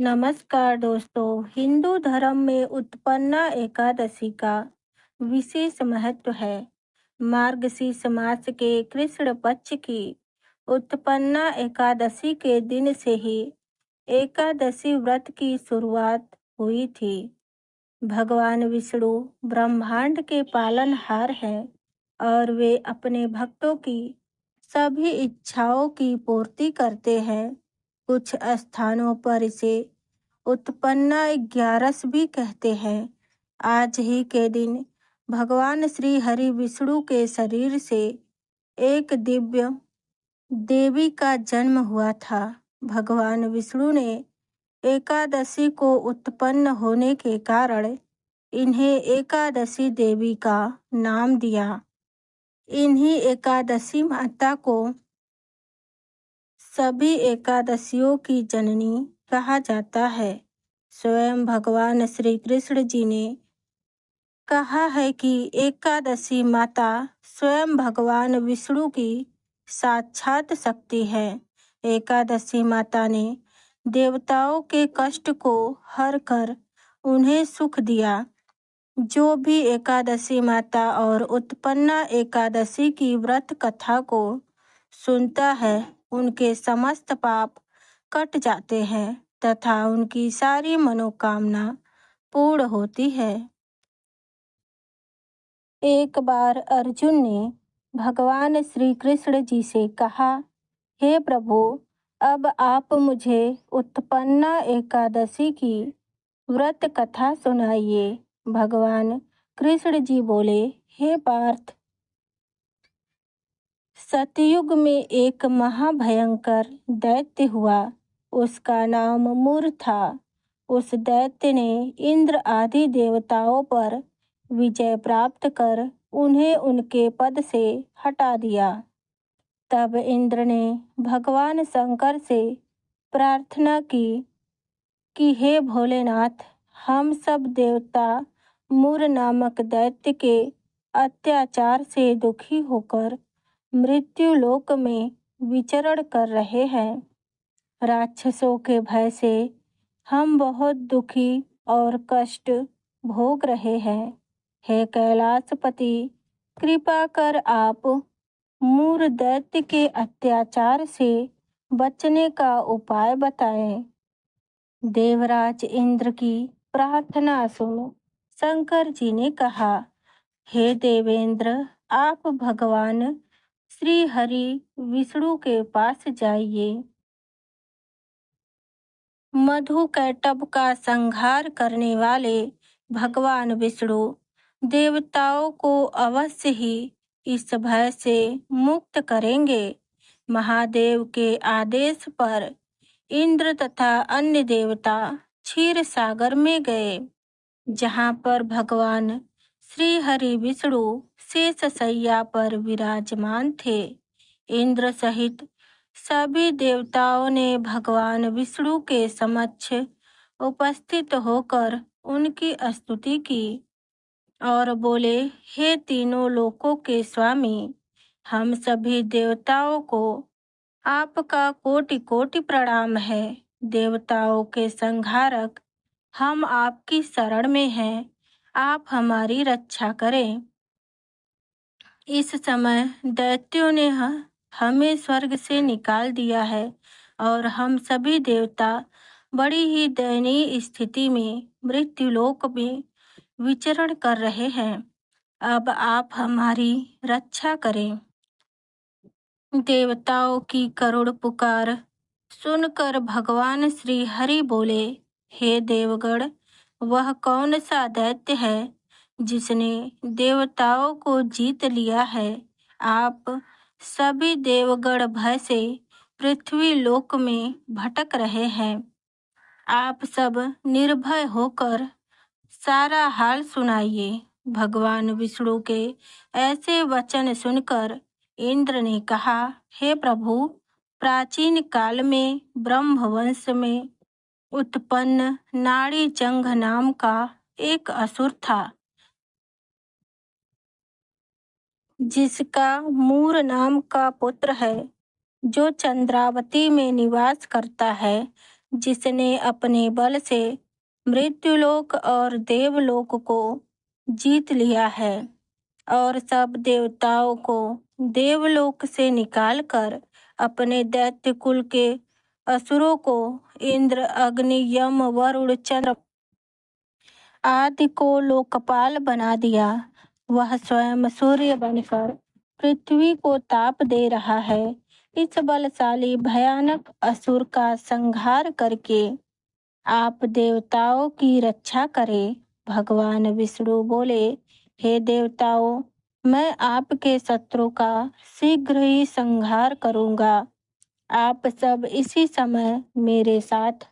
नमस्कार दोस्तों। हिंदू धर्म में उत्पन्ना एकादशी का विशेष महत्व है। मार्गशीर्ष मास के कृष्ण पक्ष की उत्पन्ना एकादशी के दिन से ही एकादशी व्रत की शुरुआत हुई थी। भगवान विष्णु ब्रह्मांड के पालनहार हैं और वे अपने भक्तों की सभी इच्छाओं की पूर्ति करते हैं। कुछ स्थानों पर इसे उत्पन्ना 11 भी कहते हैं। आज ही के दिन भगवान श्री हरि विष्णु के शरीर से एक दिव्य देवी का जन्म हुआ था। भगवान विष्णु ने एकादशी को उत्पन्न होने के कारण इन्हें एकादशी देवी का नाम दिया। इन्हीं एकादशी माता को सभी एकादशियों की जननी कहा जाता है। स्वयं भगवान श्री कृष्ण जी ने कहा है कि एकादशी माता स्वयं भगवान विष्णु की साक्षात शक्ति है। एकादशी माता ने देवताओं के कष्ट को हर कर उन्हें सुख दिया। जो भी एकादशी माता और उत्पन्ना एकादशी की व्रत कथा को सुनता है उनके समस्त पाप कट जाते हैं तथा उनकी सारी मनोकामना पूर्ण होती है। एक बार अर्जुन ने भगवान श्री कृष्ण जी से कहा, हे प्रभु, अब आप मुझे उत्पन्ना एकादशी की व्रत कथा सुनाइए। भगवान कृष्ण जी बोले, हे पार्थ, सतयुग में एक महाभयंकर दैत्य हुआ। उसका नाम मूर था। उस दैत्य ने इंद्र आदि देवताओं पर विजय प्राप्त कर उन्हें उनके पद से हटा दिया। तब इंद्र ने भगवान शंकर से प्रार्थना की कि हे भोलेनाथ, हम सब देवता मूर नामक दैत्य के अत्याचार से दुखी होकर मृत्यु लोक में विचरण कर रहे हैं। राक्षसों के भय से हम बहुत दुखी और कष्ट भोग रहे हैं। हे कैलाशपति, कृपा कर आप मूर दैत्य के अत्याचार से बचने का उपाय बताएं। देवराज इंद्र की प्रार्थना सुन शंकर जी ने कहा, हे देवेंद्र, आप भगवान श्री हरि विष्णु के पास जाइए। मधु कैटभ का संहार करने वाले भगवान विष्णु देवताओं को अवश्य ही इस भय से मुक्त करेंगे। महादेव के आदेश पर इंद्र तथा अन्य देवता क्षीर सागर में गए, जहाँ पर भगवान श्री हरि विष्णु शेष शैया पर विराजमान थे। इंद्र सहित सभी देवताओं ने भगवान विष्णु के समक्ष उपस्थित होकर उनकी स्तुति की और बोले, हे तीनों लोकों के स्वामी, हम सभी देवताओं को आपका कोटि कोटि प्रणाम है। देवताओं के संहारक, हम आपकी शरण में हैं, आप हमारी रक्षा करें। इस समय दैत्यों ने हमें स्वर्ग से निकाल दिया है और हम सभी देवता बड़ी ही दयनीय स्थिति में मृत्युलोक में विचरण कर रहे हैं। अब आप हमारी रक्षा करें। देवताओं की करुण पुकार सुनकर भगवान श्री हरि बोले, हे देवगण, वह कौन सा दैत्य है जिसने देवताओं को जीत लिया है? आप सभी देवगण भय से पृथ्वी लोक में भटक रहे हैं। आप सब निर्भय होकर सारा हाल सुनाइए। भगवान विष्णु के ऐसे वचन सुनकर इंद्र ने कहा, हे प्रभु, प्राचीन काल में ब्रह्मवंश में उत्पन्न नाड़ी जंघ नाम का एक असुर था, जिसका मूर नाम का पुत्र है, जो चंद्रावती में निवास करता है। जिसने अपने बल से मृत्युलोक और देवलोक को जीत लिया है और सब देवताओं को देवलोक से निकालकर अपने दैत्य कुल के असुरों को इंद्र, अग्नि, यम, वरुण, चंद्र आदि को लोकपाल बना दिया। वह स्वयं सूर्य बनकर पृथ्वी को ताप दे रहा है। इस बलशाली भयानक असुर का संहार करके आप देवताओं की रक्षा करें। भगवान विष्णु बोले, हे देवताओं, मैं आपके शत्रु का शीघ्र ही संहार करूंगा। आप सब इसी समय मेरे साथ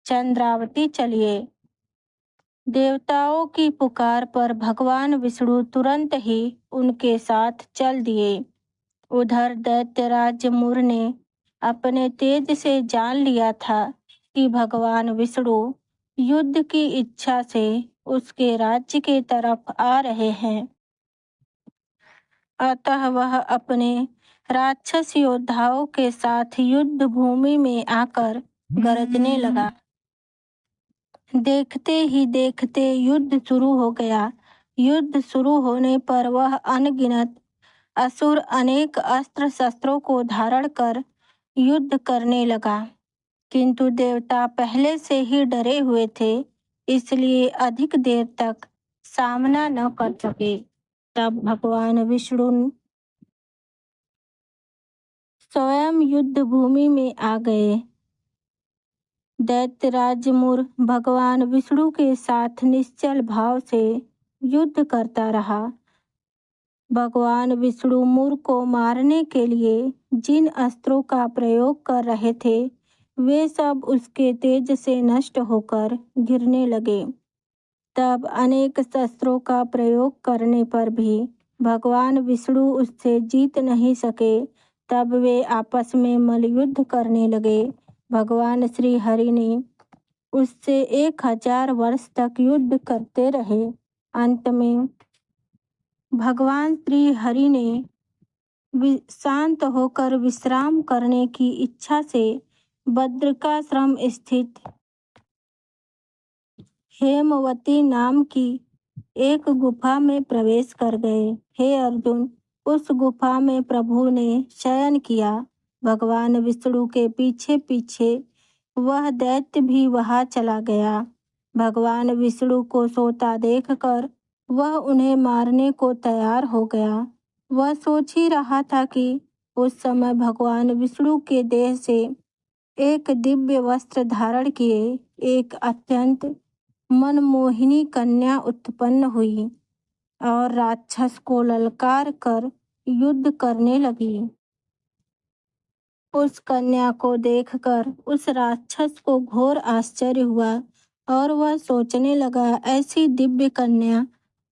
चंद्रावती चलिए। देवताओं की पुकार पर भगवान विष्णु तुरंत ही उनके साथ चल दिए। उधर दैत्यराज मुर ने अपने तेज से जान लिया था कि भगवान विष्णु युद्ध की इच्छा से उसके राज्य के तरफ आ रहे हैं। अतः वह अपने राक्षस योद्धाओं के साथ युद्ध भूमि में आकर गरजने लगा। देखते ही देखते युद्ध शुरू हो गया। युद्ध शुरू होने पर वह अनगिनत असुर अनेक अस्त्र शस्त्रों को धारण कर युद्ध करने लगा, किंतु देवता पहले से ही डरे हुए थे, इसलिए अधिक देर तक सामना न कर सके। तब भगवान विष्णु स्वयं युद्ध भूमि में आ गए। दैत्यराज मुर भगवान विष्णु के साथ निश्चल भाव से युद्ध करता रहा। भगवान विष्णु मुर को मारने के लिए जिन अस्त्रों का प्रयोग कर रहे थे, वे सब उसके तेज से नष्ट होकर गिरने लगे। तब अनेक शस्त्रों का प्रयोग करने पर भी भगवान विष्णु उससे जीत नहीं सके। तब वे आपस में मल्लयुद्ध करने लगे। भगवान श्री हरि ने उससे 1000 वर्ष तक युद्ध करते रहे। अंत में भगवान श्री हरि ने शांत होकर विश्राम करने की इच्छा से बद्रिकाश्रम स्थित हेमवती नाम की एक गुफा में प्रवेश कर गए। हे अर्जुन, उस गुफा में प्रभु ने शयन किया। भगवान विष्णु के पीछे पीछे वह दैत्य भी वहां चला गया। भगवान विष्णु को सोता देखकर वह उन्हें मारने को तैयार हो गया। वह सोच ही रहा था कि उस समय भगवान विष्णु के देह से एक दिव्य वस्त्र धारण किए एक अत्यंत मनमोहिनी कन्या उत्पन्न हुई और राक्षस को ललकार कर युद्ध करने लगी। उस कन्या को देखकर उस राक्षस को घोर आश्चर्य हुआ और वह सोचने लगा, ऐसी दिव्य कन्या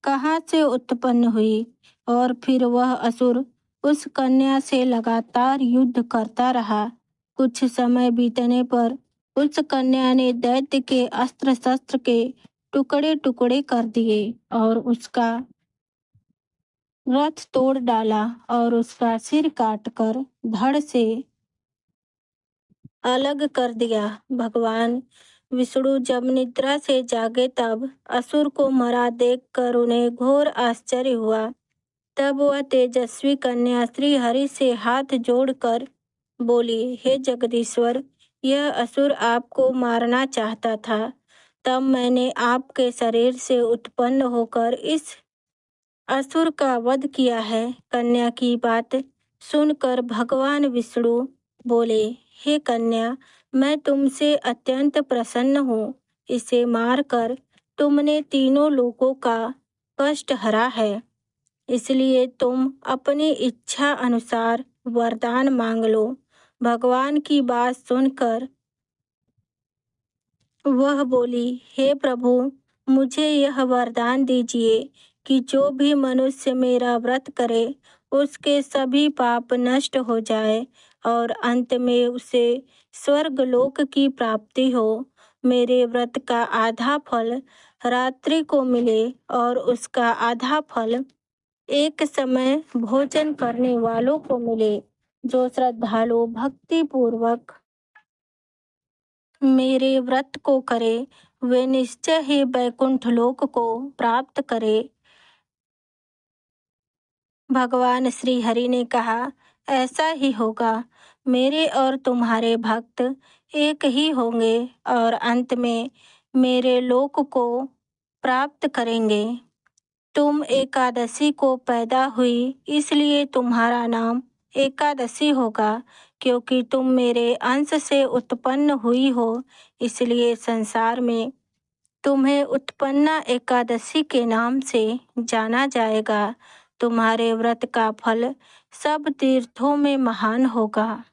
कहाँ से उत्पन्न हुई। और फिर वह असुर उस कन्या से लगातार युद्ध करता रहा। कुछ समय बीतने पर उस कन्या ने दैत्य के अस्त्र शस्त्र के टुकड़े टुकड़े कर दिए और उसका रथ तोड़ डाला और उसका सिर काटकर धड़ से अलग कर दिया। भगवान विष्णु जब निद्रा से जागे तब असुर को मरा देखकर उन्हें घोर आश्चर्य हुआ। तब वह तेजस्वी कन्या श्री हरि से हाथ जोड़कर बोली, हे जगदीश्वर, यह असुर आपको मारना चाहता था। तब मैंने आपके शरीर से उत्पन्न होकर इस असुर का वध किया है। कन्या की बात सुनकर भगवान विष्णु बोले, हे कन्या, मैं तुमसे अत्यंत प्रसन्न हूँ। इसे मारकर तुमने तीनों लोगों का कष्ट हरा है, इसलिए तुम अपनी इच्छा अनुसार वरदान मांग लो। भगवान की बात सुनकर वह बोली, हे प्रभु, मुझे यह वरदान दीजिए कि जो भी मनुष्य मेरा व्रत करे उसके सभी पाप नष्ट हो जाए और अंत में उसे स्वर्गलोक की प्राप्ति हो। मेरे व्रत का आधा फल रात्रि को मिले और उसका आधा फल एक समय भोजन करने वालों को मिले, जो श्रद्धालु भक्ति पूर्वक मेरे व्रत को करे, वे निश्चय ही वैकुंठ लोक को प्राप्त करे। भगवान श्री हरि ने कहा, ऐसा ही होगा। मेरे और तुम्हारे भक्त एक ही होंगे और अंत में मेरे लोक को प्राप्त करेंगे। तुम एकादशी को पैदा हुई, इसलिए तुम्हारा नाम एकादशी होगा। क्योंकि तुम मेरे अंश से उत्पन्न हुई हो, इसलिए संसार में तुम्हें उत्पन्ना एकादशी के नाम से जाना जाएगा। तुम्हारे व्रत का फल सब तीर्थों में महान होगा।